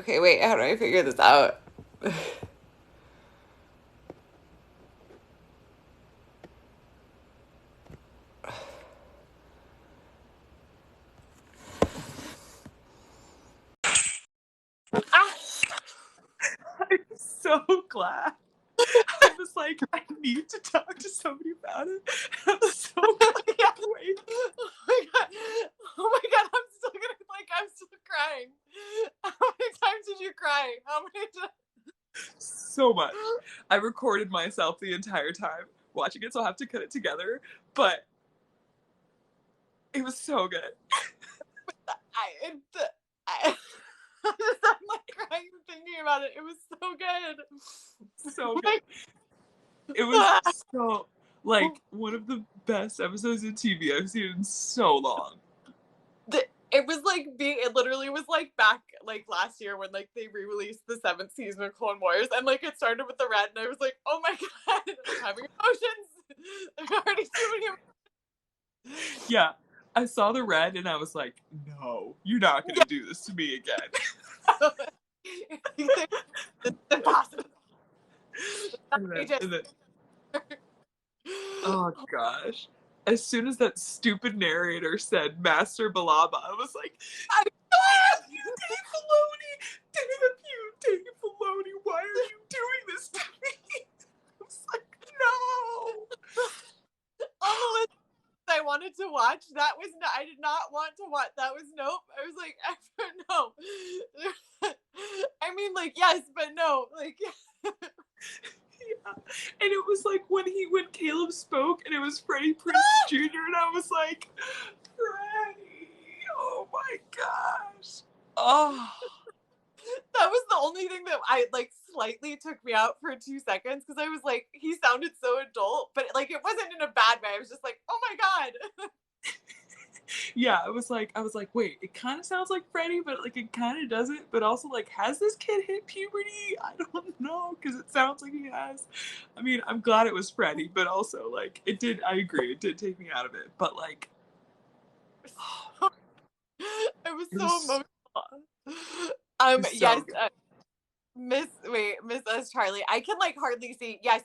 Okay, wait, how do I figure this out? Ah! I'm so glad. I was like, I need to talk to somebody about it. I'm so glad Yeah. you're awake. Oh my god. Oh my god, I'm still crying. How many times did you cry? How many times? So much. I recorded myself the entire time watching it, so I'll have to cut it together. But it was so good. I, it, I, I'm like crying thinking about it. It was so So good. good. It was so, like, one of the best episodes of TV I've seen in so long. It was like it literally was like back like last year when like they re-released the seventh season of Clone Wars, and like it started with the red and I was like, oh my god, I'm having emotions. There are already too many Yeah. I saw the red and I was like, no, you're not going to do this to me again. it's impossible. and then, and then, oh gosh. As soon as that stupid narrator said Master Balaba, I was like, damn you, Dave Filoni! Damn you, Dave Filoni! Why are you doing this to me? I was like, no! On the list I wanted to watch, that was I did not want to watch. That was nope. I was like, no. I mean, like yes, but no. Like Yeah. And it was like when Caleb spoke and it was Freddie Prinze Jr. and I was like, Freddie, oh my gosh. Oh, that was the only thing that I like slightly took me out for 2 seconds because I was like, he sounded so adult, but like it wasn't in a bad way. I was just like, oh my god. yeah, I was like, wait, it kind of sounds like Freddie, but like it kind of doesn't. But also, like, has this kid hit puberty? I don't know because it sounds like he has. I mean, I'm glad it was Freddie, but also like it did. I agree, it did take me out of it. But like, It was it so was emotional. so Yes, good. Miss us, Charlie. I can like hardly see. Yes,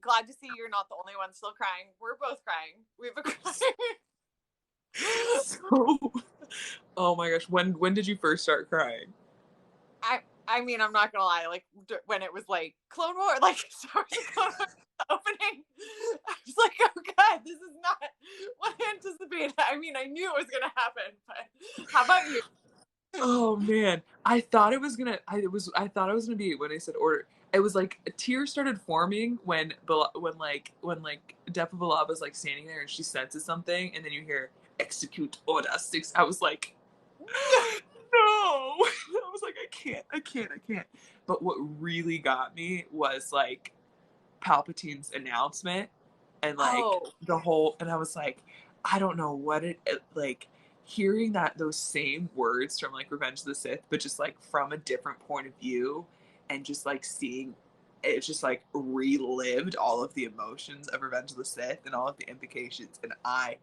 glad to see you're not the only one still crying. We're both crying. We've been crying. So, oh my gosh, when did you first start crying? I mean, I'm not gonna lie. Like when it was like Clone War, like Star Wars Clone Wars opening, I was like, oh god, this is not what I anticipated. I mean, I knew it was gonna happen, but how about you? Oh man, I thought it was gonna. I thought it was gonna be when I said order. It was like a tear started forming when when Depa Balaba's like standing there and she senses something, and then you hear execute order six. I was like, no. I was like, I can't. But what really got me was like Palpatine's announcement and like Oh, the whole, and I was like, I don't know what it like hearing that those same words from like Revenge of the Sith, but just like from a different point of view, and just like seeing it just like relived all of the emotions of Revenge of the Sith and all of the implications, and I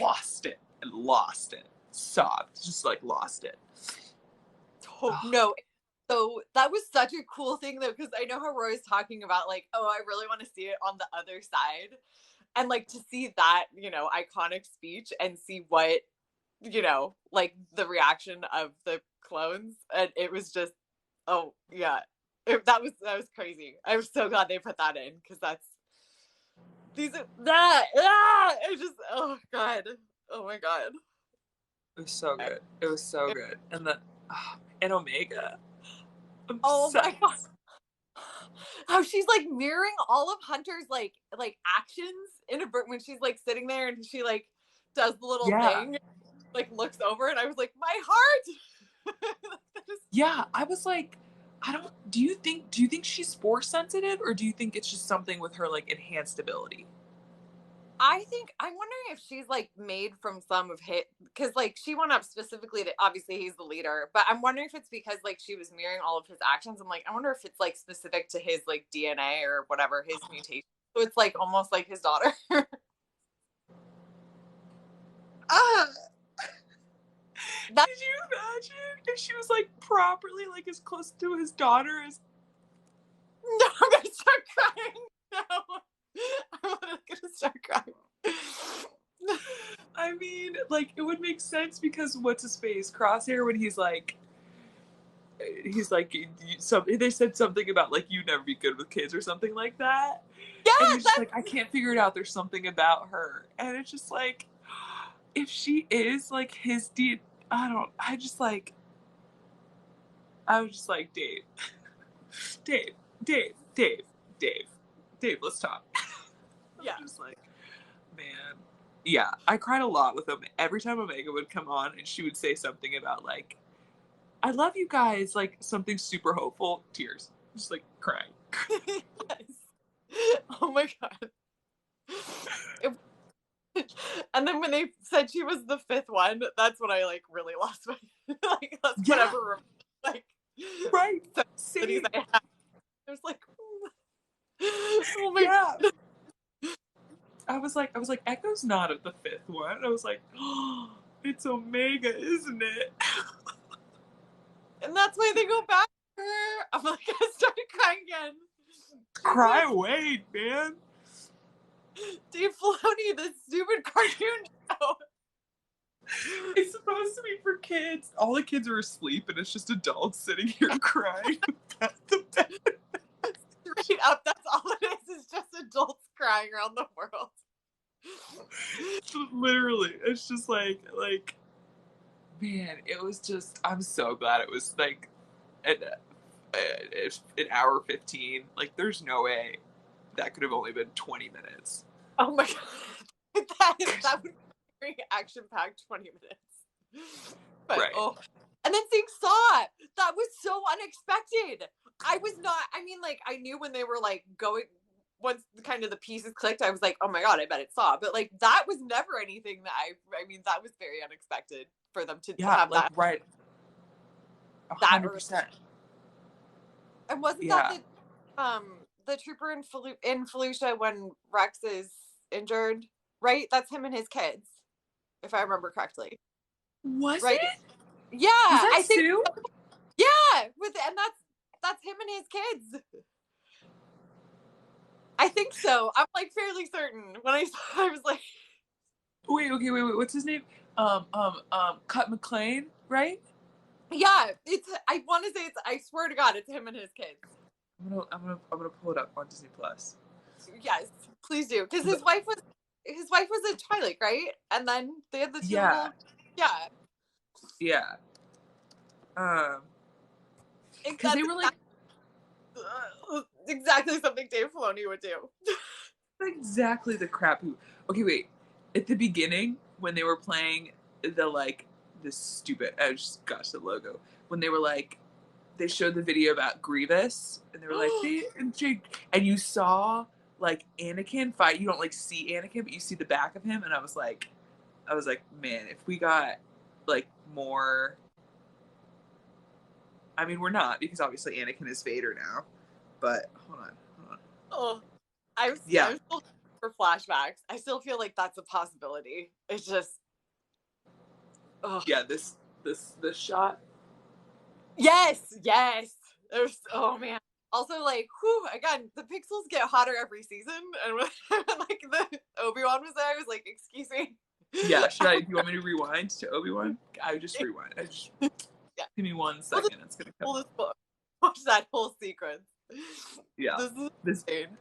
lost it, sobbed, just like lost it. Oh, no. So that was such a cool thing though, because I know how Roy's talking about like, oh, I really want to see it on the other side. And like to see that, iconic speech and see what, like the reaction of the clones. And it was just, oh yeah. That was crazy. I'm so glad they put that in because that's these are that it just oh god. Oh my god. it was so good. It was so good, and then and Omega. I'm Oh my god. obsessed. How she's like mirroring all of Hunter's like actions in a when she's like sitting there and she like does the little Yeah. thing, like looks over and I was like, my heart. Yeah, I was like, I don't do you think she's force sensitive or do you think it's just something with her like enhanced ability? I think I'm wondering if she's like made from some of his because like she went up specifically to obviously he's the leader, but I'm wondering if it's because like she was mirroring all of his actions. I'm like, I wonder if it's like specific to his like DNA or whatever his mutation. So it's like almost like his daughter. Ah, Did you imagine if she was like properly like as close to his daughter as? No, I'm gonna start crying. No, I'm gonna start crying. I mean, like it would make sense because what's his face Crosshair when he's like they said something about like you'd never be good with kids or something like that, Yeah, and he's just like I can't figure it out. There's something about her, and it's just like if she is like his deed, I just like I was just like Dave, Dave, Dave, Dave, Dave, Dave. Let's talk. yeah. I'm just like, man, yeah. I cried a lot with him every time Omega would come on, and she would say something about like I love you guys, like something super hopeful, tears, just like crying. Yes. Oh my god. And then when they said she was the fifth one, that's when I like really lost my like that's Yeah. whatever like Right. sensibilities Same. I had. I was like, oh my Yeah. god. I was like, Echo's not at the fifth one. I was like, oh, it's Omega, isn't it? And that's why they go back to her. I'm like, I started crying again. Cry away, man. Dave Filoni, this stupid cartoon show. It's supposed to be for kids. All the kids are asleep, and it's just adults sitting here crying. That's the best. Straight up, that's all it is. It's just adults crying around the world. Literally, it's just like, man, it was just. I'm so glad it was like an hour 15. Like, there's no way that could have only been 20 minutes. Oh my god, that would be a very action-packed 20 minutes. But right. oh, and then seeing Saw, that was so unexpected. I was not. I mean, like I knew when they were like going. Once kind of the pieces clicked, I was like, "Oh my god, I bet it Saw." But like that was never anything that I mean, that was very unexpected for them to have like, that. Right. 100%. And wasn't that the trooper in Fallujah when Rex is injured? Right, that's him and his kids, if I remember correctly. Was Right? it? Yeah, Was that I think. Sue? Yeah, and that's him and his kids. I think so. I'm like fairly certain. When I saw, I was like, Wait. What's his name? Cut McClane, right? yeah. It's. I want to say it's. I swear to God, it's him and his kids. I'm gonna pull it up on Disney Plus. Yes, please do, because his wife was a Twilight, right? And then they had the two little. Yeah. Yeah. Because they were like exactly something Dave Filoni would do. exactly the crap who. Okay, wait. At the beginning, when they were playing this stupid, I just got the logo. When they were like, they showed the video about Grievous, and they were like, and you saw like Anakin fight. You don't like see Anakin, but you see the back of him, and I was like, man, if we got like more. I mean, we're not because obviously Anakin is Vader now. But hold on. Oh, I'm still for flashbacks. I still feel like that's a possibility. It's just, yeah, this shot. Yes. There's oh man. Also, like, whew, again, the pixels get hotter every season, and when like the Obi-Wan was there, I was like, excuse me. Yeah, do you want me to rewind to Obi-Wan? I just rewind. Yeah. Give me 1 second. It's gonna come. Watch that whole sequence. Yeah. This insane.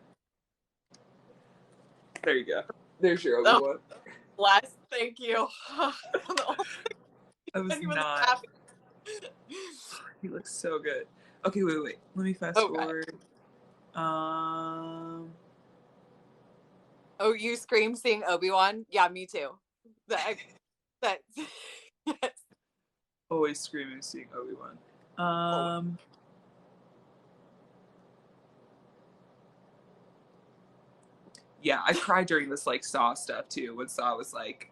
There you go. There's your Obi-Wan. Bless. Thank you. I was not. He looks so good. Okay, wait. Let me fast forward. Oh, you scream seeing Obi-Wan? Yeah, me too. Yes. Always screaming seeing Obi-Wan. Yeah, I cried during this like Saw stuff too. When Saw was like,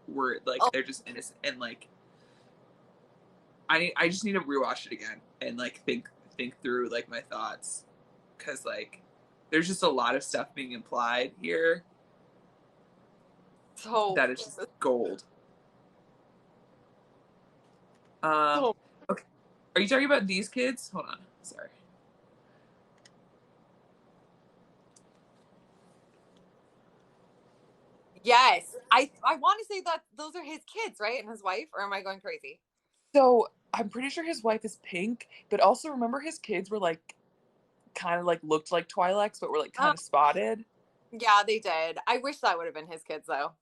they're just innocent, and like, I just need to rewatch it again and like think through like my thoughts, because like, there's just a lot of stuff being implied here. That is just gold. Um, So okay. Are you talking about these kids? Hold on. Sorry. yes, I want to say that those are his kids, right, and his wife, or am I going crazy? So I'm pretty sure his wife is pink, but also remember his kids were like kind of like looked like Twi'leks, but were like Oh, kind of spotted. yeah, they did. I wish that would have been his kids though.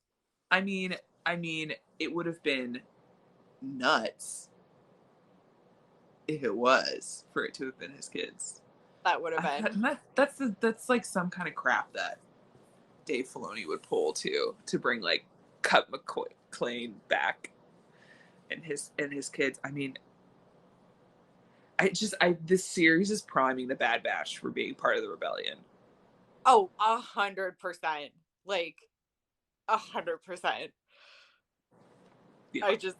I mean, I mean, it would have been nuts if it was for it to have been his kids. That would have been. That's like some kind of crap that Dave Filoni would pull to bring like Cut McClane back and his kids. I mean, I this series is priming the Bad Batch for being part of the rebellion. Oh, 100%. Like 100%. Yeah. I just,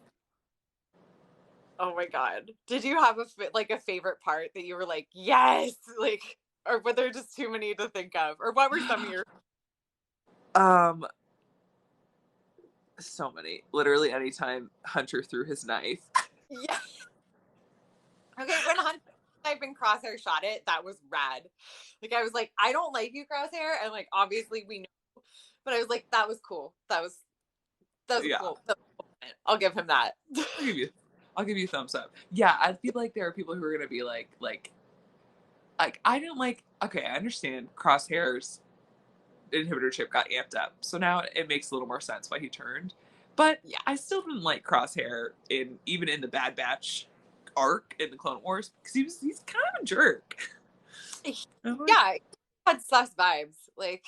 oh my god. Did you have like a favorite part that you were like, yes, like, or were there just too many to think of, or what were some of your? Um, so many. Literally anytime Hunter threw his knife. Yeah. Okay, when Hunter I've been Crosshair shot it, that was rad. Like I was like, I don't like you, Crosshair, and like obviously we know, but I was like, that was cool. That was a Yeah. cool. That was cool. I'll give him that. I'll give you I'll give you a thumbs up. Yeah, I feel like there are people who are gonna be like I didn't like okay, I understand Crosshair's inhibitor chip got amped up. So now it makes a little more sense why he turned. But Yeah. I still didn't like Crosshair in even in the Bad Batch arc in the Clone Wars because he's kind of a jerk. Like, Yeah, had sus vibes. Like,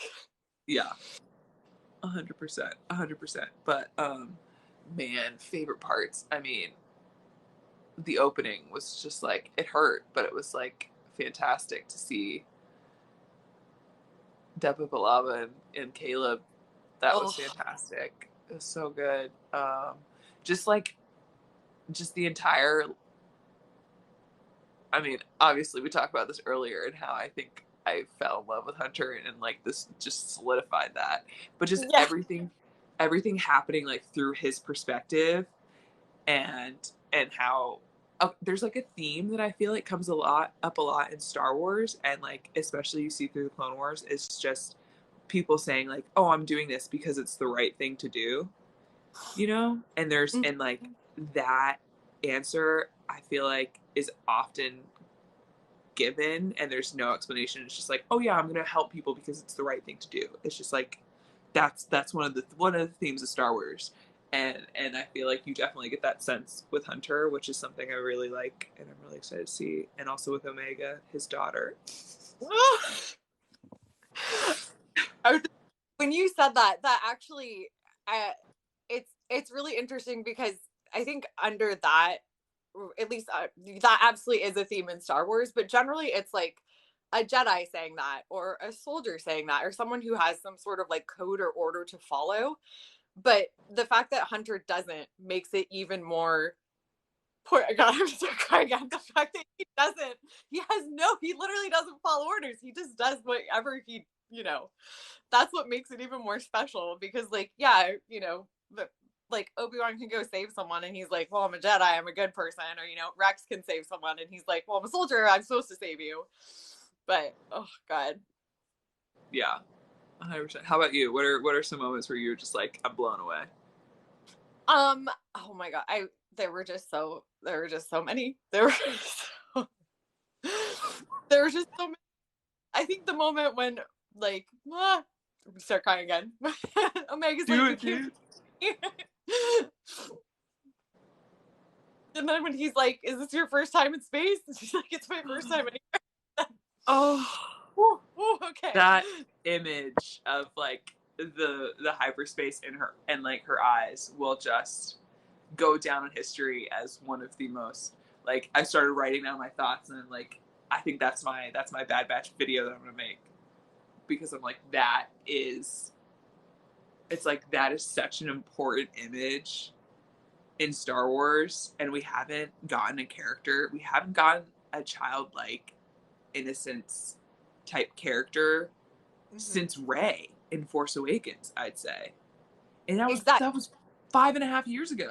yeah, 100%, 100%. But man, favorite parts. I mean, the opening was just like it hurt, but it was like fantastic to see Depa Balaba and Caleb. That was oh, fantastic. It was so good. Just like just the entire I mean, obviously we talked about this earlier and how I think I fell in love with Hunter and like this just solidified that. But just yeah. everything happening like through his perspective and how there's like a theme that I feel like comes a lot in Star Wars and like especially you see through the Clone Wars is just people saying like, "Oh, I'm doing this because it's the right thing to do." You know? And there's and like that answer I feel like is often given and there's no explanation. It's just like, oh yeah, I'm gonna help people because it's the right thing to do. It's just like that's one of the themes of Star Wars. And I feel like you definitely get that sense with Hunter, which is something I really like and I'm really excited to see. And also with Omega, his daughter. When you said that, that actually, it's really interesting because I think under that, at least that absolutely is a theme in Star Wars. But generally, it's like a Jedi saying that, or a soldier saying that, or someone who has some sort of like code or order to follow. But the fact that Hunter doesn't makes it even more. Poor God, I'm so crying at the fact that he doesn't. He literally doesn't follow orders. He just does whatever that's what makes it even more special because like yeah but like Obi-Wan can go save someone and he's like, well, I'm a Jedi, I'm a good person, or Rex can save someone and he's like, well, I'm a soldier, I'm supposed to save you. But oh god. Yeah, 100%. How about you? What are some moments where you're just like, I'm blown away? Oh my god, I there were just so many so, there were just so many. I think the moment when like start crying again. Omega's like, Do you it, can't. dude. And then when he's like, "Is this your first time in space?" And she's like, "It's my first time anywhere." Oh, Okay. that image of like the hyperspace in her and like her eyes will just go down in history as one of the most like I started writing down my thoughts and like I think that's my Bad Batch video that I'm gonna make because I'm like that is it's like that is such an important image in Star Wars and we haven't gotten a childlike innocence type character Mm-hmm. since Rey in Force Awakens, I'd say. And that was Exactly. that was 5.5 years ago.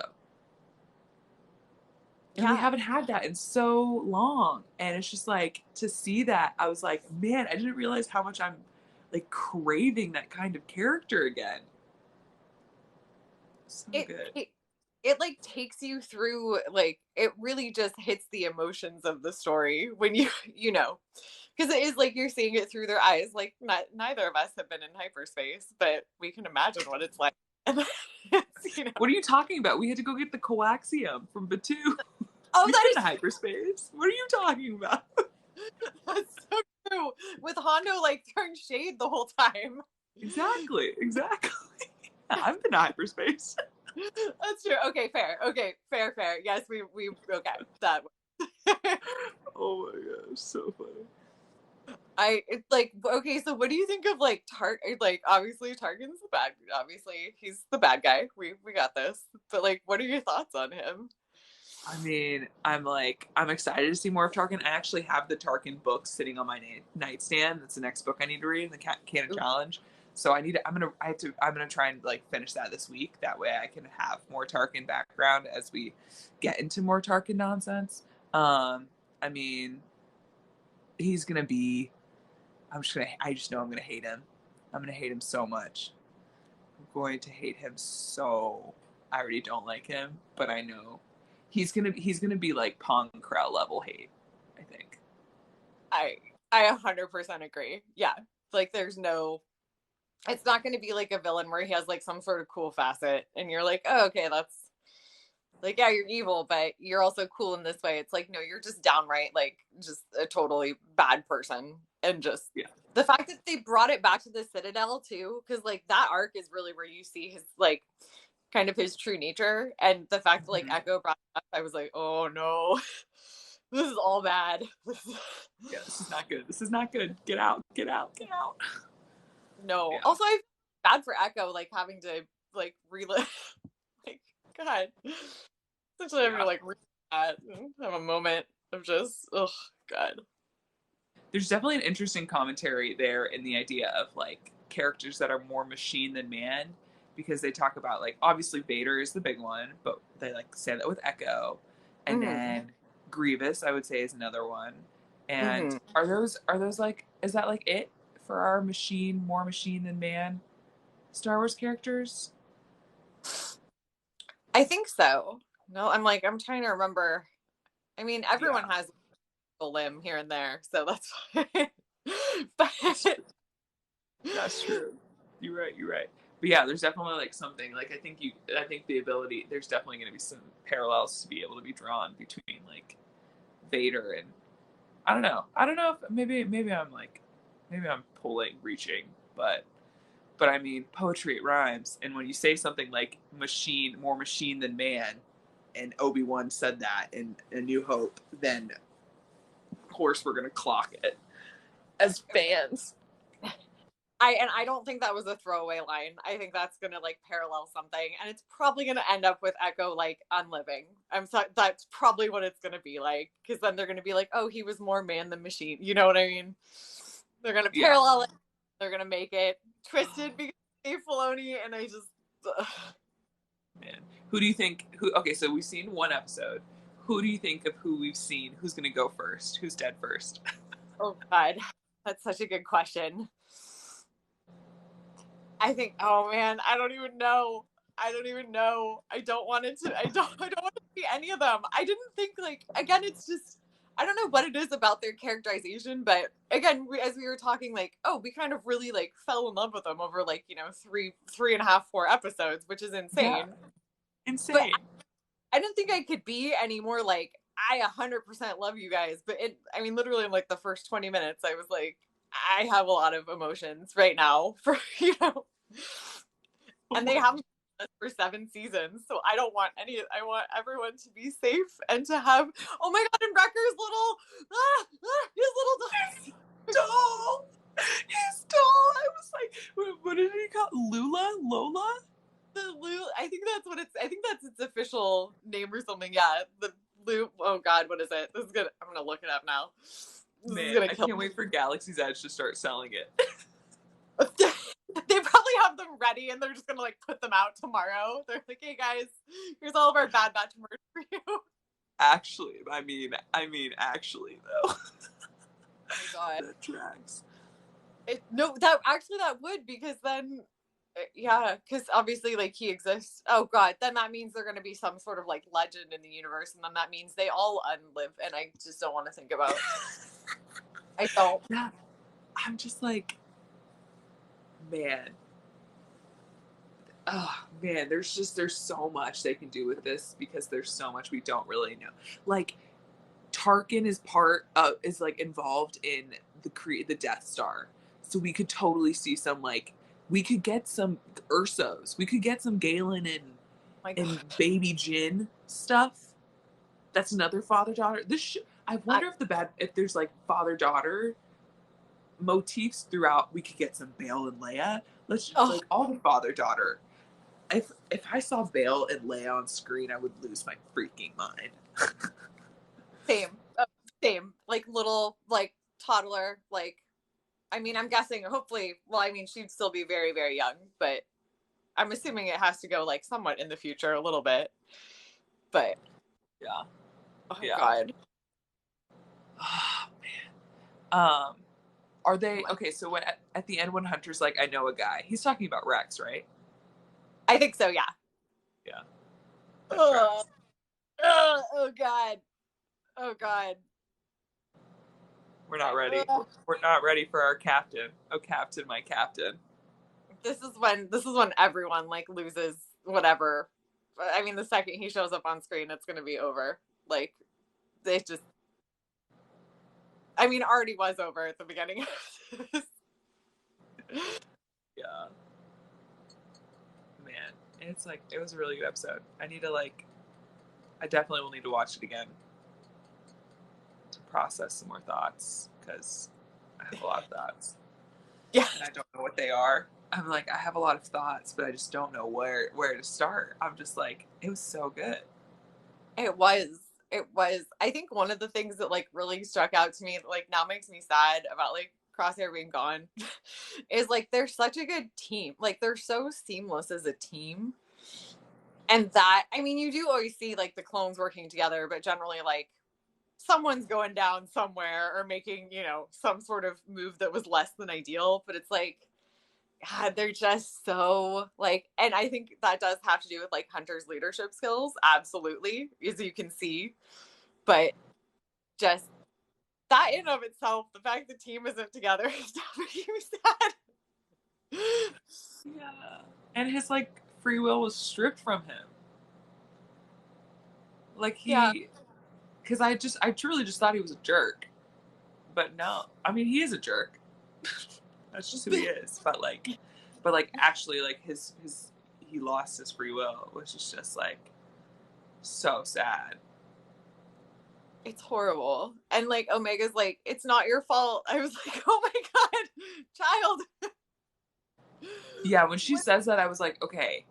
And we Yeah. haven't had that in so long. And it's just like to see that, I was like, man, I didn't realize how much I'm like craving that kind of character again. So It, good. it it like takes you through, like it really just hits the emotions of the story when you you know, because it is like you're seeing it through their eyes. Like neither of us have been in hyperspace, but we can imagine what it's like. And it's, you know, What are you talking about? We had to go get the coaxium from Batu. oh, We've that been to is hyperspace. What are you talking about? that's so true. With Hondo like throwing shade the whole time. Exactly. Exactly. I've been to hyperspace. That's true. Okay, fair. Okay, fair, fair. Yes, we okay. That Oh my gosh, so funny. I it's like okay, so what do you think of like like obviously Tarkin's the bad obviously he's the bad guy. We got this. But like what are your thoughts on him? I mean, I'm excited to see more of Tarkin. I actually have the Tarkin book sitting on my nightstand. That's the next book I need to read in the Canon Ooh, Challenge. So I'm gonna try and like finish that this week. That way I can have more Tarkin background as we get into more Tarkin nonsense. I mean, he's gonna be. I just know I'm gonna hate him. I'm gonna hate him so much. I'm going to hate him so. I already don't like him, but I know he's gonna be like Pong Krell level hate. I think. I I 100% agree. Yeah. Like there's no it's not going to be like a villain where he has like some sort of cool facet and you're like, "Oh, okay, that's like yeah, you're evil, but you're also cool in this way." It's like, no, you're just downright like just a totally bad person. And just Yeah. the fact that they brought it back to the Citadel too, because like that arc is really where you see his like kind of his true nature. And the fact that like Mm-hmm. Echo brought it up, I was like, oh no, this is all bad. Yeah. This is not good. This is not good. Get out. Get out. Get out. No. Yeah. Also, I feel bad for Echo, like having to like relive. Like, God, essentially having to Yeah. like relive that and have a moment of just, oh God. There's definitely an interesting commentary there in the idea of like characters that are more machine than man, because they talk about like obviously Vader is the big one, but they like say that with Echo, and Mm-hmm. then Grievous I would say is another one. And Mm-hmm. are those like is that like it for our machine more machine than man Star Wars characters? I think so. No, I'm trying to remember. I mean, everyone Yeah, has a limb here and there, so that's fine. But that's true. That's true. You're right. You're right. But yeah, there's definitely like something like I think the ability there's definitely going to be some parallels to be able to be drawn between like Vader and I don't know. I don't know if maybe I'm pulling reaching, but I mean poetry it rhymes, and when you say something like machine more machine than man, and Obi-Wan said that in A New Hope, then of course we're gonna clock it as fans. I don't think that was a throwaway line. I think that's gonna like parallel something, and it's probably gonna end up with Echo like unliving. I'm so that's probably what it's gonna be like, because then they're gonna be like, oh, he was more man than machine. You know what I mean? They're gonna Yeah. parallel it. They're gonna make it twisted because Dave Filoni, and I just Man, who do you think? Who? Okay, so we've seen one episode. Who do you think of who we've seen? Who's gonna go first? Who's dead first? oh God, that's such a good question. I think, oh man, I don't even know. I don't even know. I don't want it to. I don't want to see any of them. I didn't think like again. It's just I don't know what it is about their characterization, but again, as we were talking, like oh, we kind of really like fell in love with them over like three and a half, 4 episodes, which is Yeah, insane. But insane. I didn't think I could be any more like I 100% love you guys. But I mean, literally in like the first 20 minutes, I was like, I have a lot of emotions right now for Oh and they my. haven't done this for 7 seasons, so I don't want any. I want everyone to be safe and to have. Oh my god! And Wrecker's little, his little Doll. His doll. I was like, what did he call Lula? Lola? the Lou. I think that's what it's. I think that's its official name or something. Yeah, the Lou. Oh god, what is it? This is gonna. I'm gonna look it up now. This is Man, gonna I kill. can't wait for Galaxy's Edge to start selling it. They probably have them ready and they're just gonna like put them out tomorrow. They're like, hey guys, here's all of our Bad Batch merch for you. Actually, actually though. Oh my god. That tracks. No, that would, because then yeah, because obviously like he exists. Oh god, then that means they're gonna be some sort of like legend in the universe, and then that means they all unlive, and I just don't want to think about. I don't. Yeah, I'm just like, man. Oh man, there's so much they can do with this because there's so much we don't really know. Like Tarkin is like involved in the Death Star, so we could totally see some like we could get some Ursos, we could get some Galen My god. and Baby Jin stuff. That's another father daughter. I I, wonder if there's like father daughter motifs throughout. We could get some Bail and Leia. Let's just oh, like all the father daughter. If I saw Bail and Leia on screen, I would lose my freaking mind. same. Same. Like little like toddler. Like I mean, I'm guessing. Hopefully, well, I mean, she'd still be very very young, but I'm assuming it has to go like somewhat in the future, a little bit. But Yeah, oh yeah. god. Oh man. Are they okay? So at the end when Hunter's like, I know a guy. He's talking about Rex, right? I think so. Yeah. Yeah. That Oh, tracks. oh god. Oh god. We're not ready. We're not ready for our captain. Oh, captain, my captain. This is when everyone like loses whatever. I mean, the second he shows up on screen, it's gonna be over. Like it just. I mean, already was over at the beginning. Yeah. Man, it's like it was a really good episode. I need to like. I definitely will need to watch it again to process some more thoughts because I have a lot of thoughts Yeah, and I don't know what they are. I'm like I have a lot of thoughts, but I just don't know where to start. I'm just like it was so good. it was. It was. I think one of the things that like really struck out to me that like now makes me sad about like Crosshair being gone is like they're such a good team. Like they're so seamless as a team. And that, I mean, you do always see like the clones working together, but generally like someone's going down somewhere or making, some sort of move that was less than ideal. But it's like, God, they're just so like, and I think that does have to do with like Hunter's leadership skills, absolutely, as you can see. But just that in of itself, the fact the team isn't together is making me sad. Yeah. And his like free will was stripped from him. Like Yeah, because I truly just thought he was a jerk. But no, I mean he is a jerk. That's just who he is. But like actually like his he lost his free will, which is just like so sad. it's horrible. And like Omega's like, it's not your fault. I was like, oh my god, child. Yeah, when she says that, I was like, okay,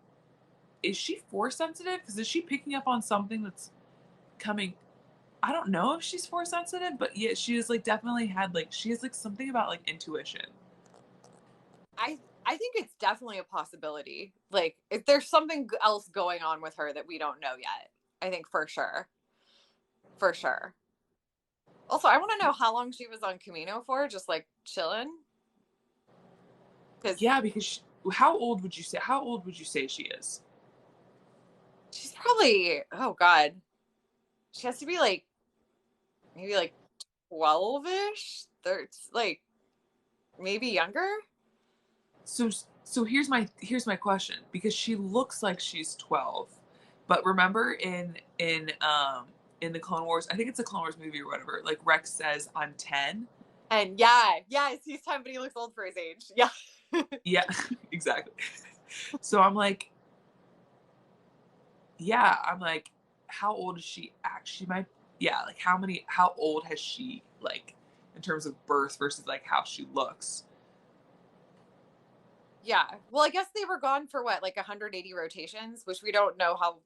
is she force sensitive? Because is she picking up on something that's coming? I don't know if she's force sensitive, but yeah, she has like definitely had like she has like something about like intuition. I think it's definitely a possibility. Like if there's something else going on with her that we don't know yet. I think for sure. For sure. Also, I want to know how long she was on Camino for, just like chilling. Because Yeah, because how old would you say? How old would you say she is? she's probably, oh God, she has to be like, maybe like 12-ish. Like, maybe younger. So so here's my question because she looks like she's 12, but remember in the Clone Wars, I think it's a Clone Wars movie or whatever. Like Rex says, "I'm 10." And yeah, he's 10, but he looks old for his age. Yeah. Yeah, exactly. So I'm like, yeah, I'm like, how old is she actually? Yeah, like how old has she like in terms of birth versus like how she looks? Yeah. Well, I guess they were gone for what, like 180 rotations, which we don't know how.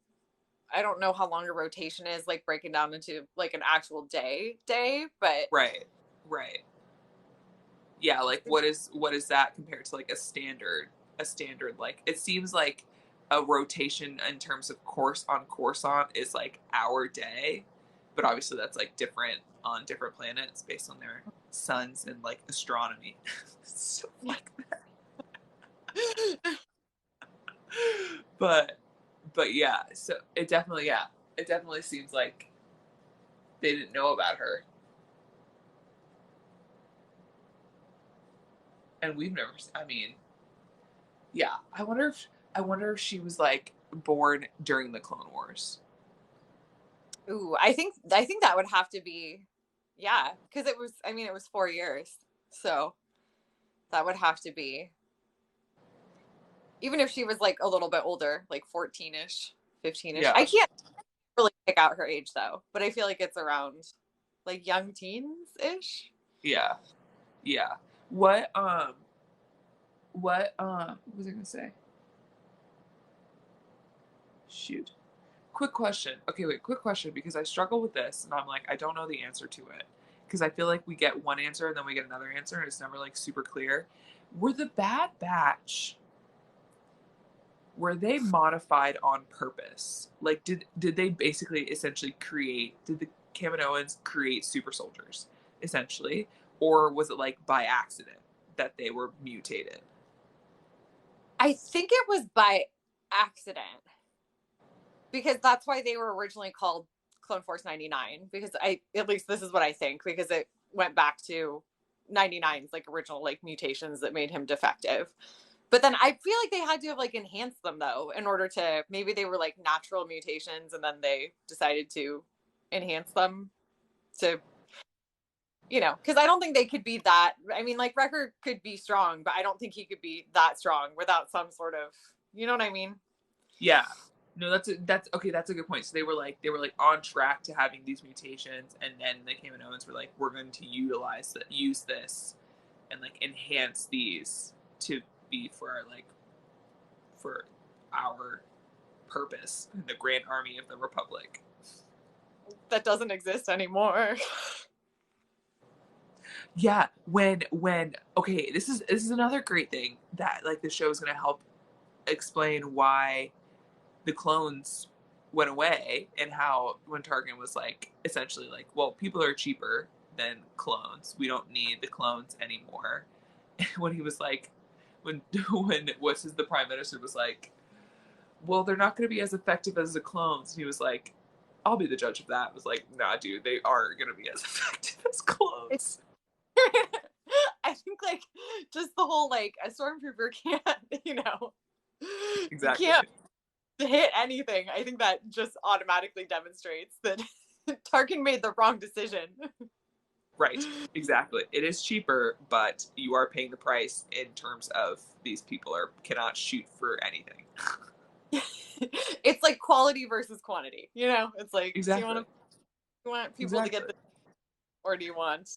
I don't know how long a rotation is, like breaking down into like an actual day, but Right, right. Yeah, like what is that compared to like a standard like it seems like a rotation in terms of course on is like our day, but obviously that's like different on different planets based on their suns and like astronomy. So like that. but yeah, so it definitely seems like they didn't know about her, and we've never. I mean, yeah, I wonder if she was like born during the Clone Wars. Ooh, I think that would have to be, yeah, because it was. I mean, it was 4 years, so that would have to be. Even if she was like a little bit older, like 14ish, 15ish. I Yeah, can't really pick out her age though, but I feel like it's around like young teens ish. yeah, yeah. What what was I gonna say? Shoot. Quick question. Okay, wait, quick question because I struggle with this and I'm like, I don't know the answer to it. Because I feel like we get one answer and then we get another answer and it's never like super clear. Were the Bad Batch, were they modified on purpose? Like did they basically essentially create, did the Kaminoans create super soldiers essentially, or was it like by accident that they were mutated? I think it was by accident because that's why they were originally called Clone Force 99 because at least this is what I think because it went back to 99's like original like mutations that made him defective. But then I feel like they had to have like enhanced them though in order to maybe they were like natural mutations and then they decided to enhance them to because I don't think they could be that. I mean, like Wrecker could be strong, but I don't think he could be that strong without some sort of, you know what I mean? Yeah. No, that's okay. That's a good point. So they were like on track to having these mutations, and then the Kaminoans were like, we're going to use this, and like enhance these to be for our like for our purpose in the Grand Army of the Republic. That doesn't exist anymore. Yeah, when okay, this is another great thing that like the show is going to help explain why the clones went away and how when Tarkin was like essentially like, well, people are cheaper than clones. We don't need the clones anymore. When he was like, when what's his the prime minister was like, well, they're not going to be as effective as the clones. And he was like, I'll be the judge of that. It was like, nah, dude, they are going to be as effective as clones. I think like just the whole like a stormtrooper can't, you Exactly. can't hit anything. I think that just automatically demonstrates that Tarkin made the wrong decision. Right. Exactly. It is cheaper, but you are paying the price in terms of these people are cannot shoot for anything. It's like quality versus quantity. It's like, do Exactly. you want people to get Exactly. this, or do you want?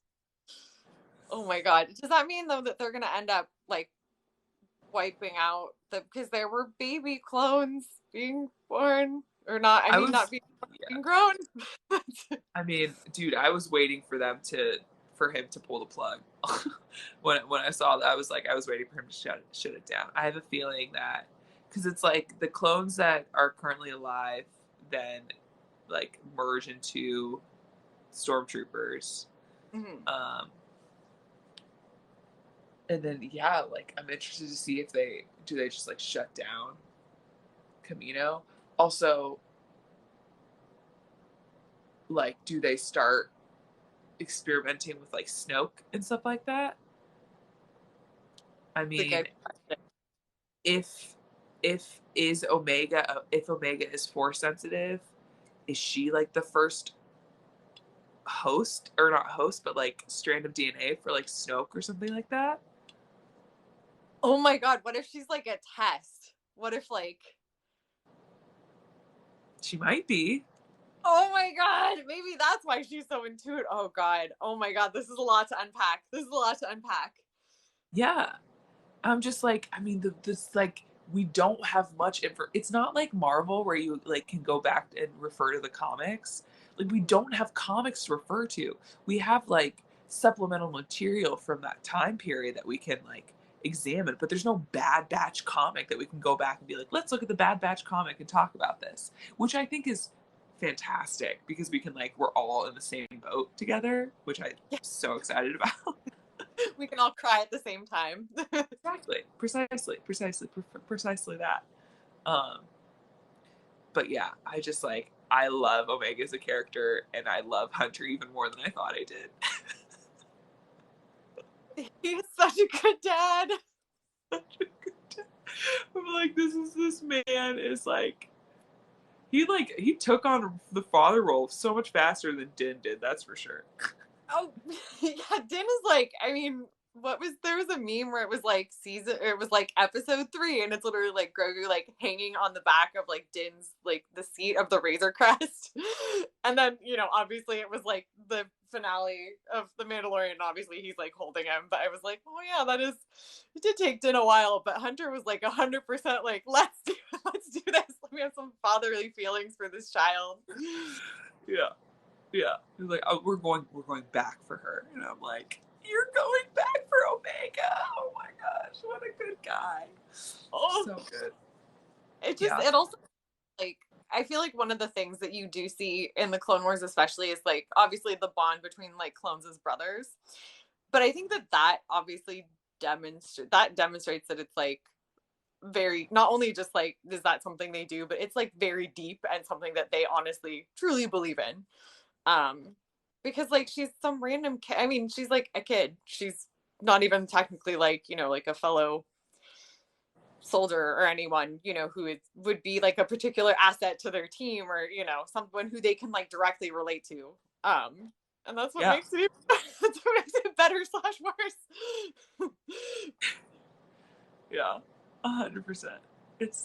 Oh my god! Does that mean though that they're gonna end up like wiping out because there were baby clones being born or not? I I mean, not was being, yeah. being grown. I mean, dude, I was waiting for them to for him to pull the plug. When I saw that, I was like, I was waiting for him to shut it down. I have a feeling that because it's like the clones that are currently alive then like merge into stormtroopers. Mhm. Um, and then yeah, like I'm interested to see if they just like shut down Camino. Also, like, do they start experimenting with like Snoke and stuff like that? I It's a mean, good question. if if Omega is force sensitive, is she like the first host or not host, but like strand of DNA for like Snoke or something like that? Oh my god! What if she's like a test? What if like? She might be. Oh my god! Maybe that's why she's so into it. Oh god! Oh my god! This is a lot to unpack. This is a lot to unpack. Yeah. I'm just like, I mean, this like we don't have much info. It's not like Marvel where you like can go back and refer to the comics. Like we don't have comics to refer to. We have like supplemental material from that time period that we can like examine, but there's no Bad Batch comic that we can go back and be like, let's look at the Bad Batch comic and talk about this, which I think is fantastic because we can like we're all in the same boat together, which I'm Yeah, so excited about. we can all cry at the same time. Exactly, precisely that. Um, but yeah, I just like I love Omega as a character, and I love Hunter even more than I thought I did. He's such a good dad. I'm like, this man is like he took on the father role so much faster than Din did. That's for sure. Oh, yeah, Din is like, I mean, there was a meme where it was like it was like episode 3, and it's literally like Grogu like hanging on the back of like Din's like the seat of the Razor Crest. And then, obviously it was like the finale of The Mandalorian. Obviously he's like holding him, but I was like, oh yeah, it did take Din a while, but Hunter was like 100% like, let's do this. Let me have some fatherly feelings for this child. Yeah. Yeah. He's like, oh, we're going back for her. And I'm like, you're going back for Omega. Oh my gosh, what a good guy. Oh, so good. it also like, I feel like one of the things that you do see in the Clone Wars especially is like obviously the bond between like clones as brothers. But I think that obviously demonstrates that it's like very, not only just like is that something they do, but it's like very deep and something that they honestly truly believe in. Because like she's some random kid. I mean, she's like a kid. She's not even technically like, like a fellow soldier or anyone, would be like a particular asset to their team, or, someone who they can like directly relate to. And that's what Yeah. makes it that's what makes it better slash worse. Yeah. 100%. It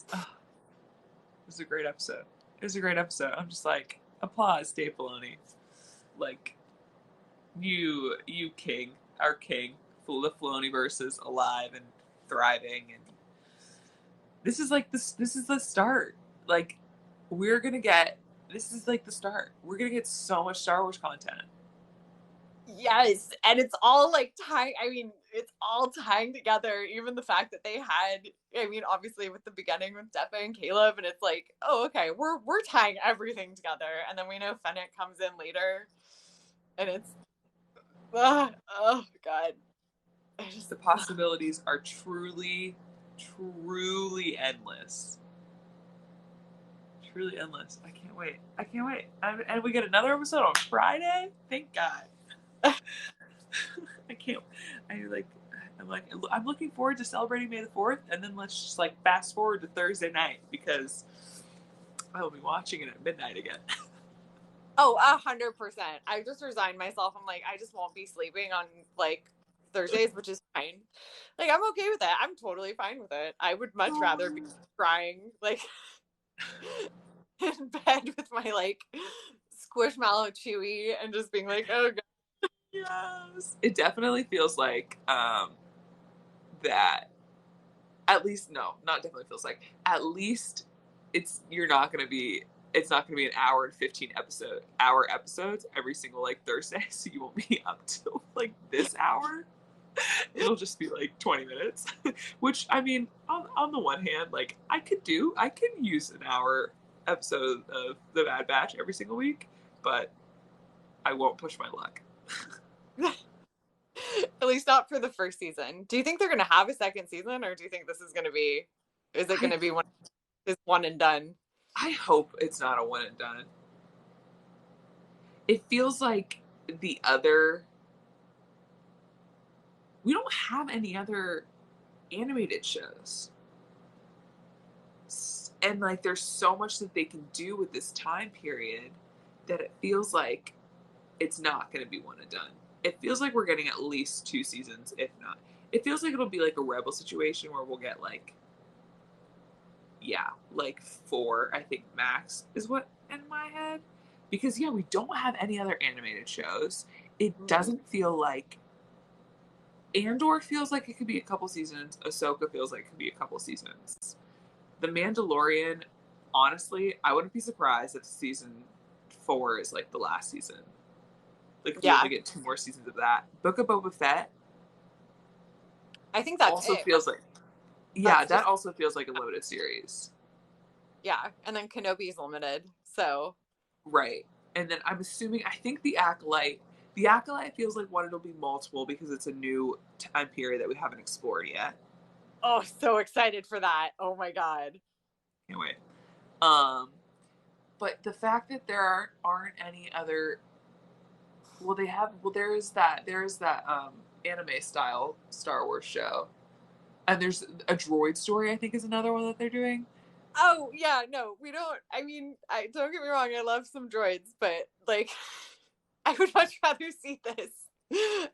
was a great episode. It was a great episode. I'm just like, applause, Dave Filoni. Like, you king, our king, the Filoniverse is alive and thriving, and this is like this is the start. Like, we're gonna get this is like the start. We're gonna get so much Star Wars content. Yes, and it's all like tying. I mean, it's all tying together. Even the fact that they had, I mean, obviously with the beginning with Depa and Caleb, and it's like, oh, okay, we're tying everything together, and then we know Fennec comes in later, and it's, oh god, The possibilities are truly, truly endless. Truly endless. I can't wait. I can't wait. And we get another episode on Friday. Thank God. I can't. I like. I'm looking forward to celebrating May the 4th, and then let's just like fast forward to Thursday night because I will be watching it at midnight again. Oh, 100%. I just resigned myself. I'm like, I just won't be sleeping on like Thursdays, which is fine. Like, I'm okay with that. I'm totally fine with it. I would much rather be crying like in bed with my like squishmallow chewy and just being like, oh god. Yes. It definitely feels like that. At least no, not definitely feels like. At least you're not gonna be. It's not gonna be an hour and 15 hour episodes every single like Thursday, so you won't be up till like this hour. It'll just be like 20 minutes, which I mean, on the one hand, like I can use an hour episode of The Bad Batch every single week, but I won't push my luck. At least not for the first season. Do you think they're gonna have a second season, or do you think this is gonna be? Is it gonna be one and done? I hope it's not a one and done. It feels like the other. We don't have any other animated shows. And like there's so much that they can do with this time period that it feels like it's not going to be one and done. It feels like we're getting at least 2 seasons, if not. It feels like it'll be like a Rebel situation where we'll get like, yeah, like 4, I think max is what in my head. Because yeah, we don't have any other animated shows. It doesn't feel like Andor feels like it could be a couple seasons. Ahsoka feels like it could be a couple seasons. The Mandalorian, honestly, I wouldn't be surprised if season 4 is like the last season. Like we only get 2 more seasons of that. Book of Boba Fett. I think that's also it. Feels like, yeah, that also feels like a limited series. Yeah, and then Kenobi's limited, so Right. And then I'm assuming, I think the Acolyte feels like one it'll be multiple because it's a new time period that we haven't explored yet. Oh, so excited for that. Oh my God. Can't wait. Um, but the fact that aren't any other, well, there is that anime style Star Wars show, and there's a droid story. I think is another one that they're doing. Oh yeah, no, we don't. I mean, I don't get me wrong. I love some droids, but like, I would much rather see this.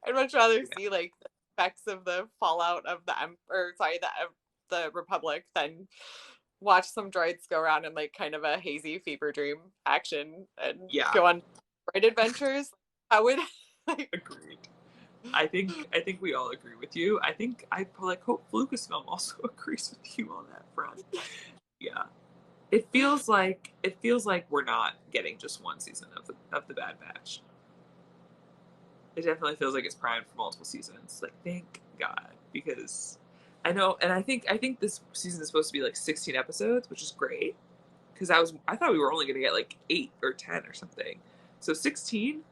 I'd much rather Yeah. see like the effects of the fallout of the Republic than watch some droids go around in like kind of a hazy fever dream action and Yeah. go on droid adventures. I would like. Agreed. I think we all agree with you. I like hope Lucasfilm also agrees with you on that front. Yeah. It feels like we're not getting just one season of the Bad Batch. It definitely feels like it's primed for multiple seasons. Like thank God, because I know, and I think this season is supposed to be like 16 episodes, which is great because I thought we were only gonna get like 8 or 10 or something. So 16,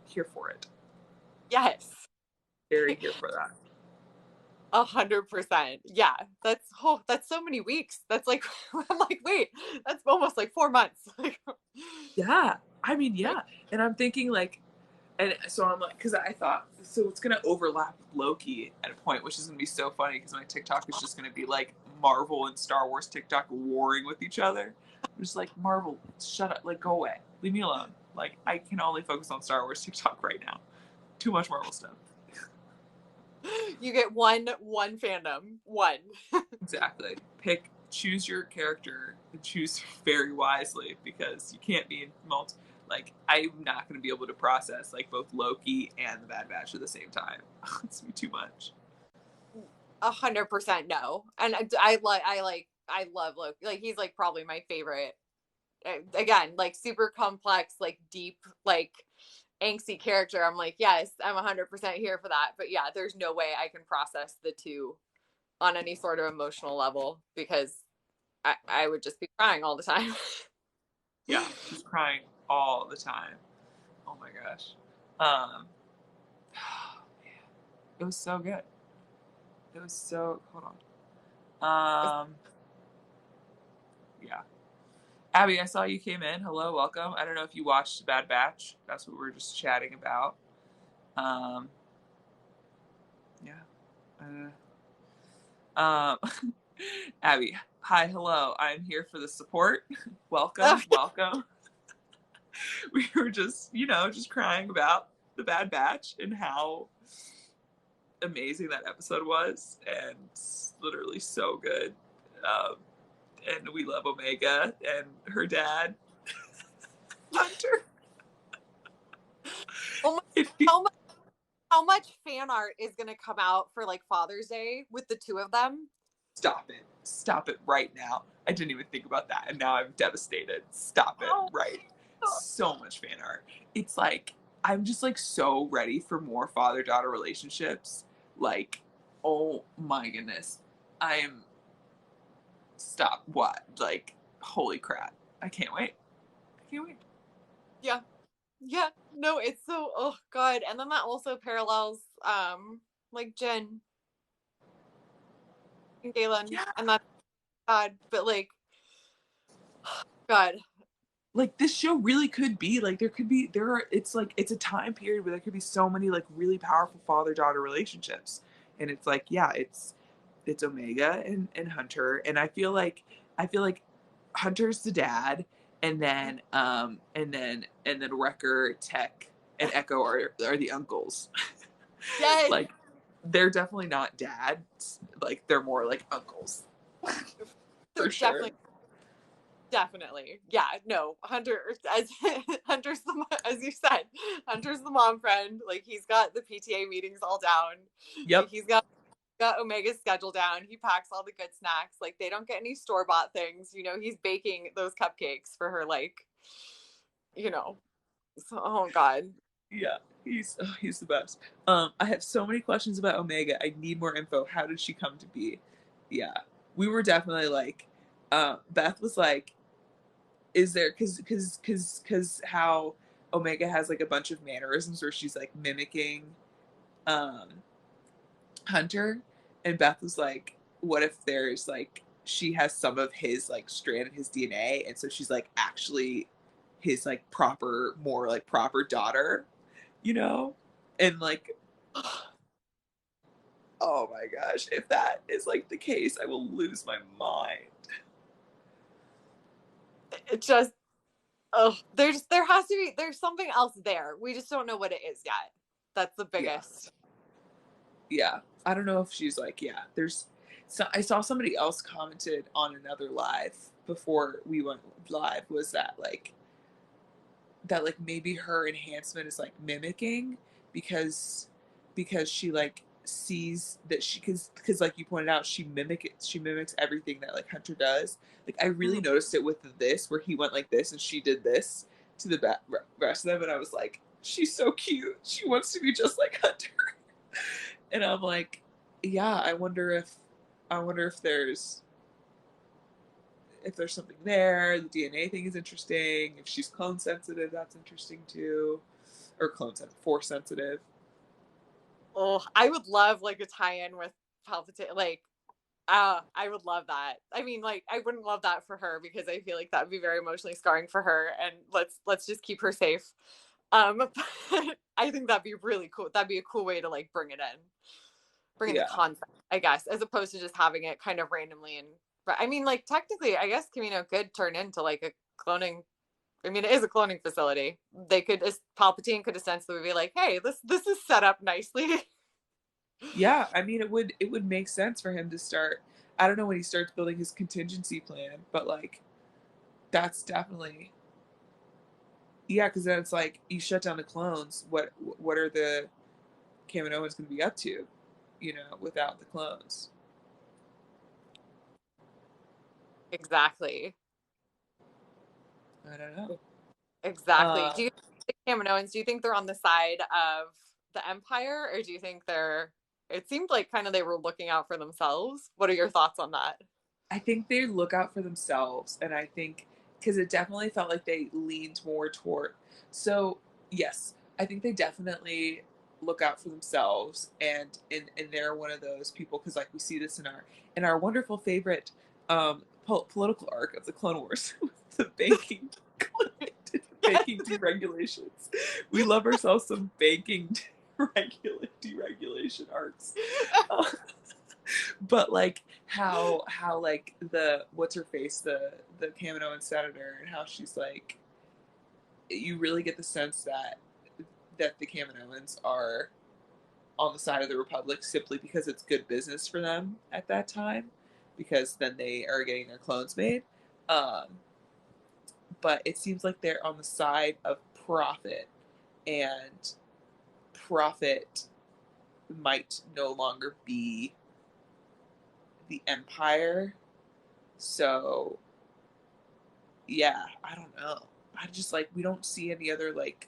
here for it. Yes. Very here for that. 100%. Yeah, that's so many weeks. That's like I'm like, wait, that's almost like 4 months. Like, Yeah, I mean, like, yeah, and I'm thinking like, and so I'm like, because I thought so it's gonna overlap with Loki at a point, which is gonna be so funny because my TikTok is just gonna be like Marvel and Star Wars TikTok warring with each other. I'm just like Marvel, shut up, like go away, leave me alone. Like I can only focus on Star Wars TikTok right now. Too much Marvel stuff. you get one fandom, one. Exactly. Choose your character and choose very wisely because you can't be in multi. Like, I'm not going to be able to process like both Loki and the Bad Batch at the same time. It's too much. 100% no. And I love Loki. Like he's like probably my favorite. Again, like super complex, like deep, like angsty character. I'm like, yes, I'm 100% here for that. But yeah, there's no way I can process the two on any sort of emotional level because I would just be crying all the time. Yeah, just crying all the time. Oh my gosh. Um, it was so good. It was so. Hold on. Yeah. Abby, I saw you came in. Hello, welcome. I don't know if you watched Bad Batch. That's what we were just chatting about. Um, yeah. Um, Abby, hi, hello. I'm here for the support. Welcome, welcome. We were just crying about the Bad Batch and how amazing that episode was, and literally so good. Um, and we love Omega and her dad, Hunter. Oh my, It, how much fan art is gonna come out for like Father's Day with the two of them? Stop it right now. I didn't even think about that, and now I'm devastated. Stop it Oh, right. So much fan art. It's like I'm just like so ready for more father-daughter relationships. Like, oh my goodness. I'm stop what? Like, holy crap. I can't wait. I can't wait. yeah, yeah. No, it's so oh god. And then that also parallels like Jen and Galen, Yeah. and that's God. But like, God, Like this show really could be like it's like it's a time period where there could be so many like really powerful father-daughter relationships. And it's like, yeah, it's Omega and Hunter, and I feel like Hunter's the dad, and then Wrecker, Tech, and Echo are the uncles. yes, Like they're definitely not dads, like they're more like uncles. they're For sure. definitely, yeah. No, Hunter as Hunter's the as you said, Hunter's the mom friend. Like he's got the PTA meetings all down. Like Yep. he's got Omega's schedule down. He packs all the good snacks. Like they don't get any store bought things. You know, he's baking those cupcakes for her. Like, you know, so, oh god. Yeah, he's the best. I have so many questions about Omega. I need more info. How did she come to be? Yeah, we were definitely like, Beth was like, Is there, because how Omega has like a bunch of mannerisms where she's like mimicking um Hunter, and Beth was like, what if there's like she has some of his like strand of his DNA, and so she's like actually his like proper, more like proper daughter, you know? And like, oh my gosh, if that is like the case, I will lose my mind. It just, oh, there has to be, there's something else there. We just don't know what it is yet. That's the Yeah. biggest. Yeah. I don't know if she's like, yeah, there's so I saw somebody else commented on another live before we went live, was that like maybe her enhancement is like mimicking, because she like sees that she, because like you pointed out, she mimics everything that like Hunter does. Like I really Mhm. noticed it with this, where he went like this and she did this to the rest of them, and I was like, she's so cute, she wants to be just like Hunter. And I'm like, yeah, I wonder if there's something there. The DNA thing is interesting. If she's clone sensitive, that's interesting too. Or clone sensitive, force sensitive. Oh, I would love like a tie-in with Palpatine. Like, I would love that. I mean, like, I wouldn't love that for her because I feel like that would be very emotionally scarring for her. And let's just keep her safe. But I think that'd be really cool. That'd be a cool way to like bring in the Yeah. concept, I guess, as opposed to just having it kind of randomly. And but I mean, like, technically, I guess Camino could turn into like a cloning. I mean, it is a cloning facility. They could, Palpatine could essentially be like, "Hey, this is set up nicely." Yeah, I mean it would make sense for him to start, I don't know when he starts building his contingency plan, but like that's definitely, yeah, because then it's like you shut down the clones. What are the Kaminoans going to be up to, without the clones? Exactly. I don't know. Exactly. Uh, Do you think the Kaminoans, do you think they're on the side of the Empire, or do you think they're, it seemed like kind of they were looking out for themselves? What are your thoughts on that? I think they look out for themselves, and I think because it definitely felt like they leaned more toward. So yes, I think they definitely look out for themselves, and they're one of those people, because like we see this in our wonderful favorite political arc of the Clone Wars, the banking banking deregulations. We love ourselves some banking deregulation arcs. Uh, but like how like the what's her face, the Kaminoan senator, and how she's like, you really get the sense that the Kaminoans are on the side of the Republic simply because it's good business for them at that time, because then they are getting their clones made. um but it seems like they're on the side of profit, and profit might no longer be the Empire. So yeah, I don't know. I just like, we don't see any other like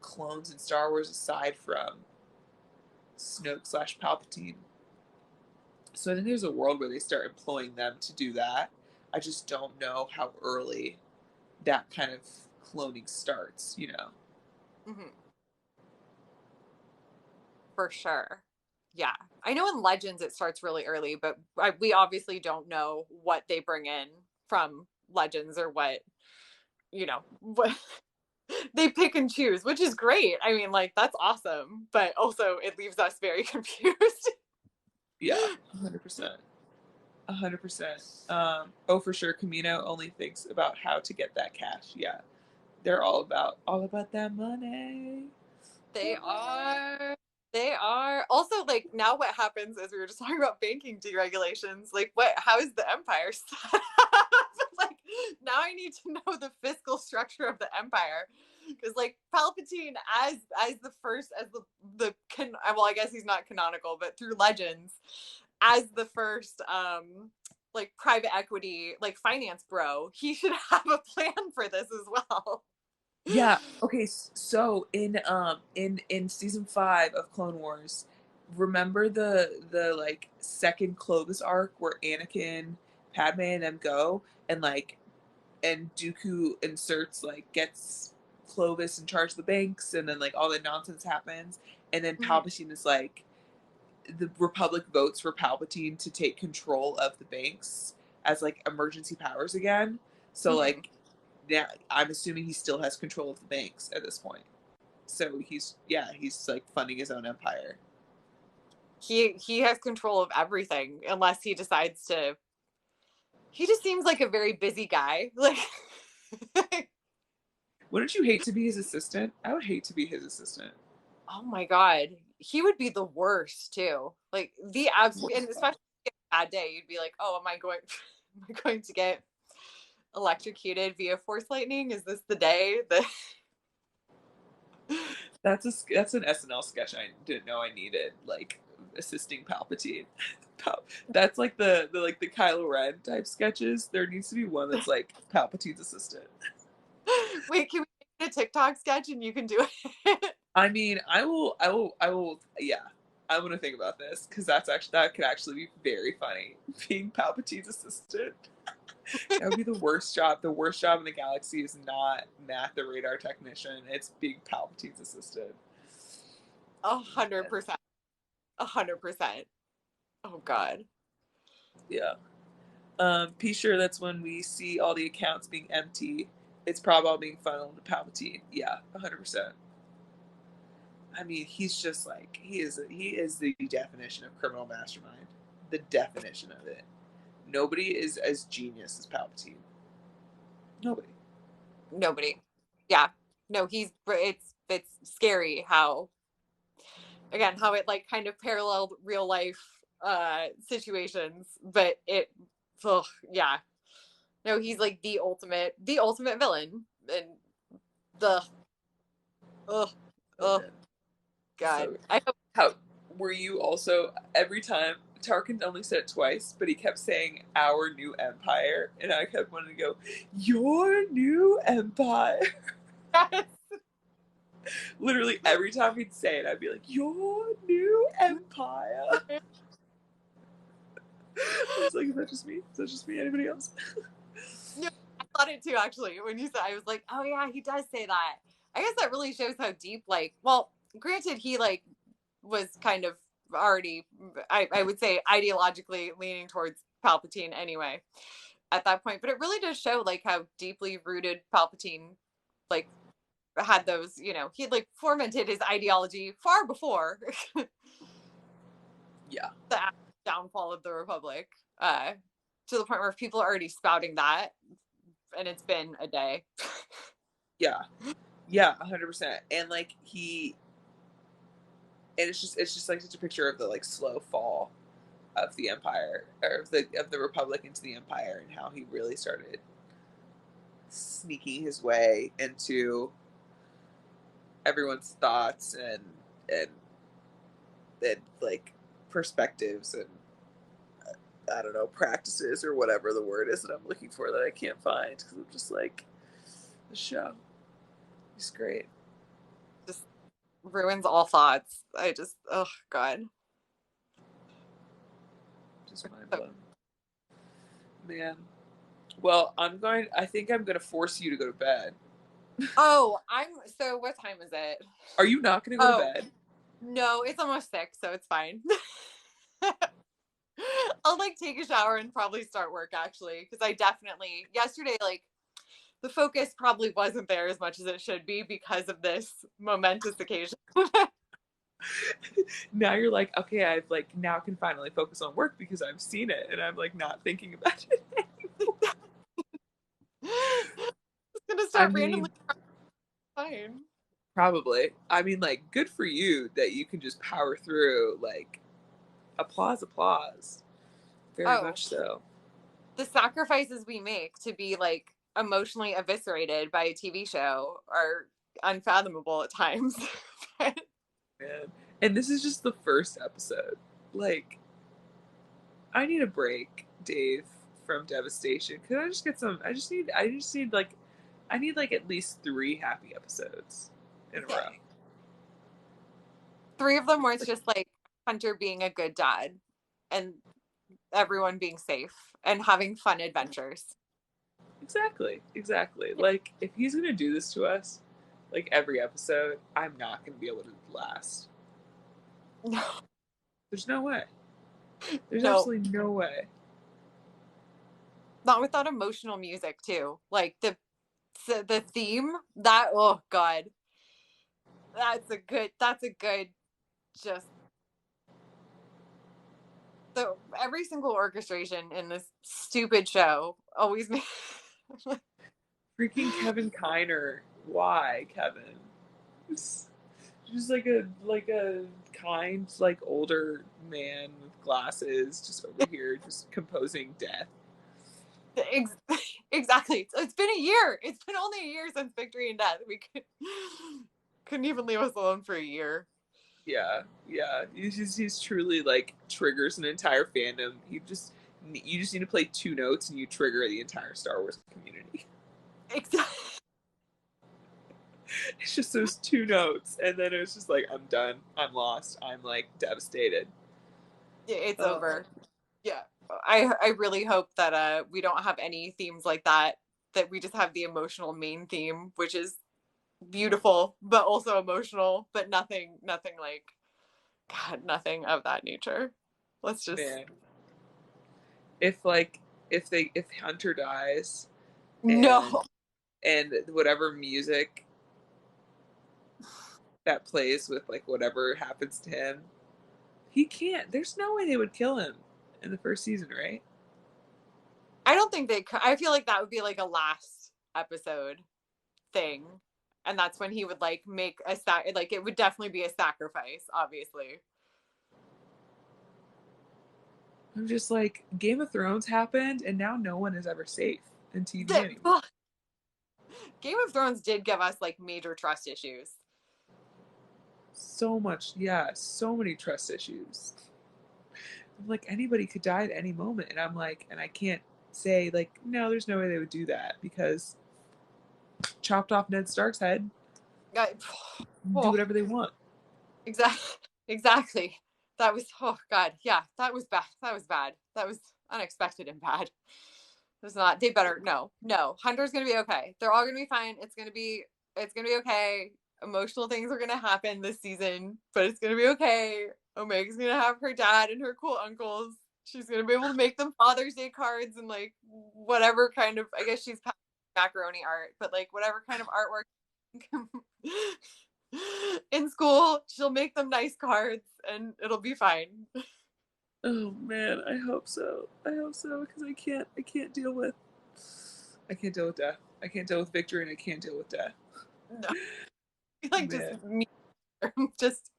clones in Star Wars aside from Snoke slash Palpatine. So I think there's a world where they start employing them to do that. I just don't know how early that kind of cloning starts. Hmm. For sure. Yeah. I know in Legends it starts really early, but we obviously don't know what they bring in from Legends, or what they pick and choose, which is great. I mean, like, that's awesome, but also it leaves us very confused. Yeah, 100%. 100%. Oh, for sure. Camino only thinks about how to get that cash. Yeah, they're all about that money. They That money. are. They are. Also, like, now what happens is we were just talking about banking deregulations. Like, how is the empire set up? Like, now I need to know the fiscal structure of the empire. Because like Palpatine, as the first, as well, I guess he's not canonical, but through Legends, as the first like private equity, like finance bro, he should have a plan for this as well. Yeah. Okay. So in season 5 of Clone Wars, remember the like second Clovis arc where Anakin, Padme, and them go, and like and Dooku inserts like gets Clovis in charge of the banks, and then like all that nonsense happens, and then Mhm. Palpatine is like, the Republic votes for Palpatine to take control of the banks as like emergency powers again. So Mhm. like, yeah, I'm assuming he still has control of the banks at this point. So he's like funding his own empire. He has control of everything unless he decides to. He just seems like a very busy guy. Like, Wouldn't you hate to be his assistant? I would hate to be his assistant. oh my god, he would be the worst too. Like the abs, and especially if a bad day, you'd be like, oh, am I going? Am I going to get electrocuted via force lightning? Is this the day that? That's an SNL sketch I didn't know I needed. Like assisting Palpatine. That's like the like the Kylo Ren type sketches. There needs to be one that's like Palpatine's assistant. Wait, can we make it a TikTok sketch and you can do it? I mean, I will. Yeah, I'm gonna think about this because that could actually be very funny. Being Palpatine's assistant, that would be the worst job. The worst job in the galaxy is not Matt, the radar technician. It's being Palpatine's assistant. 100%. 100%. Oh God. Yeah. Be sure that's when we see all the accounts being empty. It's probably all being funneled to Palpatine. Yeah, 100%. I mean, he's just like he is the definition of criminal mastermind. The definition of it. Nobody is as genius as Palpatine. Nobody. Nobody. Yeah. No, it's scary how, again, how it like kind of paralleled real life situations, but ugh, yeah. No, he's like the ultimate villain. And the ugh, Oh ugh, man. God. So I hope. how were you also every time Tarkin only said it twice, but he kept saying our new empire, and I kept wanting to go, your new empire. Literally every time he'd say it, I'd be like, your new empire. I was like, is that just me? Is that just me? Anybody else? No, I thought it too actually. When you said, I was like, oh yeah, he does say that. I guess that really shows how deep, like, well, granted, he like was kind of already, I would say, ideologically leaning towards Palpatine anyway at that point. But it really does show like how deeply rooted Palpatine like had those, he had like fomented his ideology far before Yeah. the downfall of the Republic. To the point where people are already spouting that, and it's been a day. Yeah. Yeah, 100%. And like and it's just like such a picture of the like slow fall of the empire, or of the republic into the empire, and how he really started sneaking his way into everyone's thoughts and and like perspectives and I don't know, practices or whatever the word is that I'm looking for that I can't find because I'm just like, the show is great. Just ruins all thoughts. Oh God. Just mind blown. Man. Well, I think I'm going to force you to go to bed. Oh, so what time is it? Are you not going to go to Oh, bed? no, it's almost 6, so it's fine. I'll like take a shower and probably start work actually, because I definitely, yesterday, like, the focus probably wasn't there as much as it should be because of this momentous occasion. Now you're like, okay, I've like now can finally focus on work because I've seen it and I'm like not thinking about it anymore. It's gonna I start randomly. mean, Fine. probably. I mean, like, good for you that you can just power through. Like, applause, applause. Very Oh, much so. the sacrifices we make to be like emotionally eviscerated by a TV show are unfathomable at times. Man. And this is just the first episode. Like, I need a break, Dave, from Devastation. Could I just get some? I need like at least 3 happy episodes in a row. Okay. 3 of them where it's just like Hunter being a good dad and everyone being safe and having fun adventures. Exactly. Like, if he's gonna do this to us, like every episode, I'm not gonna be able to last. No, There's no way. There's no, absolutely no way. not with that emotional music too. Like the theme that, oh god, that's a good just so every single orchestration in this stupid show always makes Freaking Kevin Kiner. Why, Kevin? Just like a kind, like older man with glasses, just over here, just composing death. exactly. It's been a year. It's been only a year since Victory and Death. Couldn't even leave us alone for a year. Yeah. He's truly like triggers an entire fandom. You just need to play two notes and you trigger the entire Star Wars community. Exactly. It's just those two notes, and then it's just like I'm done. I'm lost. I'm like devastated. Yeah, it's Uh, over. Yeah. I really hope that we don't have any themes like that. That we just have the emotional main theme, which is beautiful but also emotional, but nothing like God, nothing of that nature. Let's just man, if like if Hunter dies and no. whatever music that plays with like whatever happens to him, he can't. There's no way they would kill him in the first season, right? I don't think they could. I feel like that would be like a last episode thing, and that's when he would like make like it would definitely be a sacrifice, obviously. I'm just like Game of Thrones happened, and now no one is ever safe in TV The, anymore. Game of Thrones did give us like major trust issues. So much, yeah, so many trust issues. I'm like anybody could die at any moment, and I'm like, and I can't say like no, there's no way they would do that because chopped off Ned Stark's head, I, do oh, whatever they want. exactly, exactly. That was oh god, yeah, that was bad. That was bad. That was unexpected and bad. It was not. They better no. Hunter's gonna be okay. They're all gonna be fine. It's gonna be okay. Emotional things are gonna happen this season, but it's gonna be okay. Omega's gonna have her dad and her cool uncles. She's gonna be able to make them Father's Day cards and like whatever kind of I guess she's macaroni art, but like whatever kind of artwork in school, she'll make them nice cards and it'll be fine. Oh man, I hope so. I hope so because I can't deal with death. I can't deal with victory, and I can't deal with death. No, like just Man, just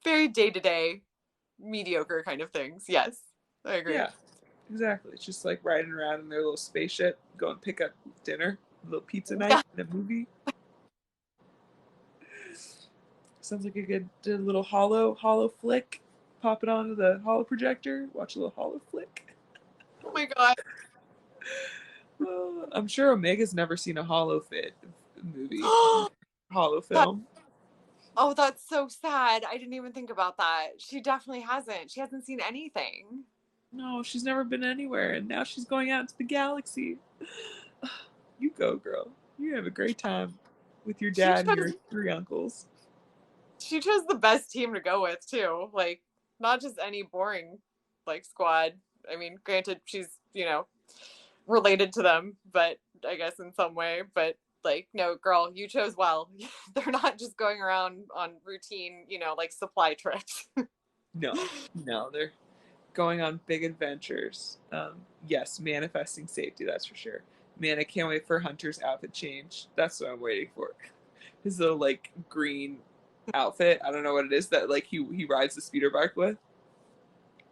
very day to day mediocre kind of things. Yes, I agree. yeah, exactly. It's just like riding around in their little spaceship, going pick up dinner, a little pizza night, Yeah, and a movie. Sounds like a good little hollow flick. Pop it onto the hollow projector. Watch a little hollow flick. oh my god. I'm sure Omega's never seen a hollow fit movie, hollow that film. oh, that's so sad. I didn't even think about that. She definitely hasn't. She hasn't seen anything. No, she's never been anywhere, and now she's going out into the galaxy. You go, girl. You have a great time with your She dad and chose your three uncles. she chose the best team to go with too. Like not just any boring like squad. I mean, granted, she's related to them, but I guess in some way. But like, no, girl, you chose well. They're not just going around on routine, like supply trips. No, no, they're going on big adventures. Yes, manifesting safety, that's for sure. Man, I can't wait for Hunter's outfit change. That's what I'm waiting for. His little like green outfit. I don't know what it is that like he rides the speeder bike with.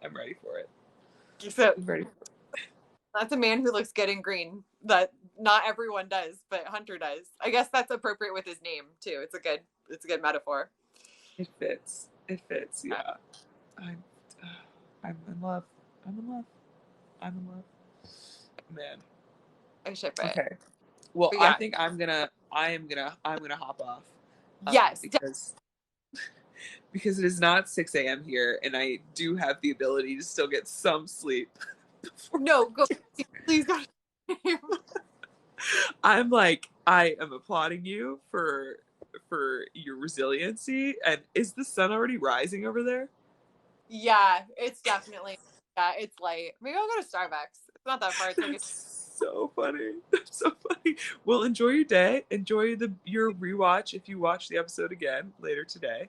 I'm ready for it. So I'm ready. that's a man who looks good in green. That not everyone does, but Hunter does. I guess that's appropriate with his name too. It's a good metaphor. It fits. It fits. Yeah. I'm I'm in love. I'm in love. I'm in love. Man. I ship it. Okay. Well, But I yeah, think I'm gonna hop off. yes, Because it is not 6 a.m. here, and I do have the ability to still get some sleep. no, go please go. I'm like, I am applauding you for your resiliency. And is the sun already rising over there? Yeah, it's definitely, yeah, it's light. Maybe I'll go to Starbucks. It's not that far. It's like That's so funny. That's so funny. Well, enjoy your day. Enjoy your rewatch if you watch the episode again later today.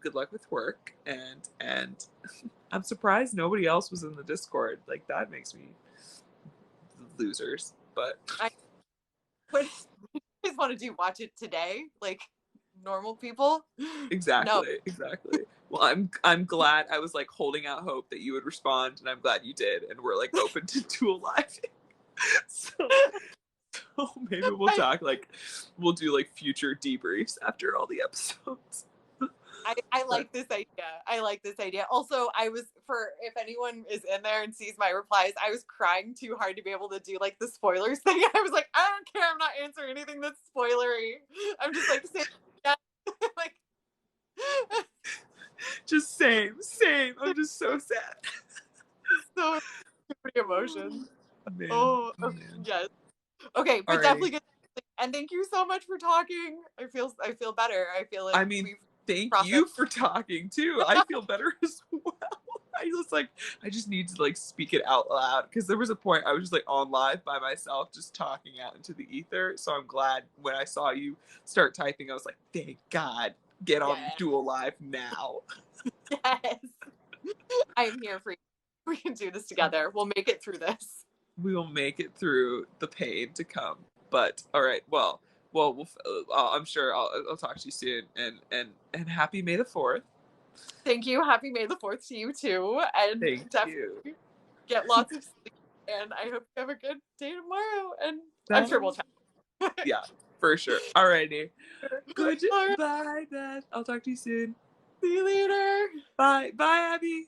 Good luck with work, and I'm surprised nobody else was in the Discord. Like that makes me losers. But I would just want to do watch it today, like normal people. No, exactly. Well, I'm glad I was like holding out hope that you would respond, and I'm glad you did, and we're like open to dual live. So, so maybe we'll I, talk like we'll do like future debriefs after all the episodes. I But like this idea. I like this idea. Also, I was for if anyone is in there and sees my replies, I was crying too hard to be able to do like the spoilers thing. I was like, I don't care. I'm not answering anything that's spoilery. I'm just like, yeah, like just same. I'm just so sad. so many emotions. Man, Oh, man. yes. Okay, but Alrighty. definitely good. And thank you so much for talking. I feel better. I feel like I mean, we've thank you processed. for talking too. I feel better as well. I was like, I just need to like speak it out loud because there was a point I was just like on live by myself, just talking out into the ether. So I'm glad when I saw you start typing, I was like, thank God, get on Yeah. Dual Live now. Yes. I'm here for you. We can do this together. We'll make it through this. We will make it through the pain to come. But all right, we'll I'm sure I'll talk to you soon. And happy May the 4th. Thank you. Happy May the 4th to you too. And Thank you. definitely get lots of sleep. And I hope you have a good day tomorrow. And I'm sure we'll Bye. chat. Yeah, for sure. Alrighty. Good. All right. Bye, Beth. I'll talk to you soon. See you later. Bye. Bye, Abby.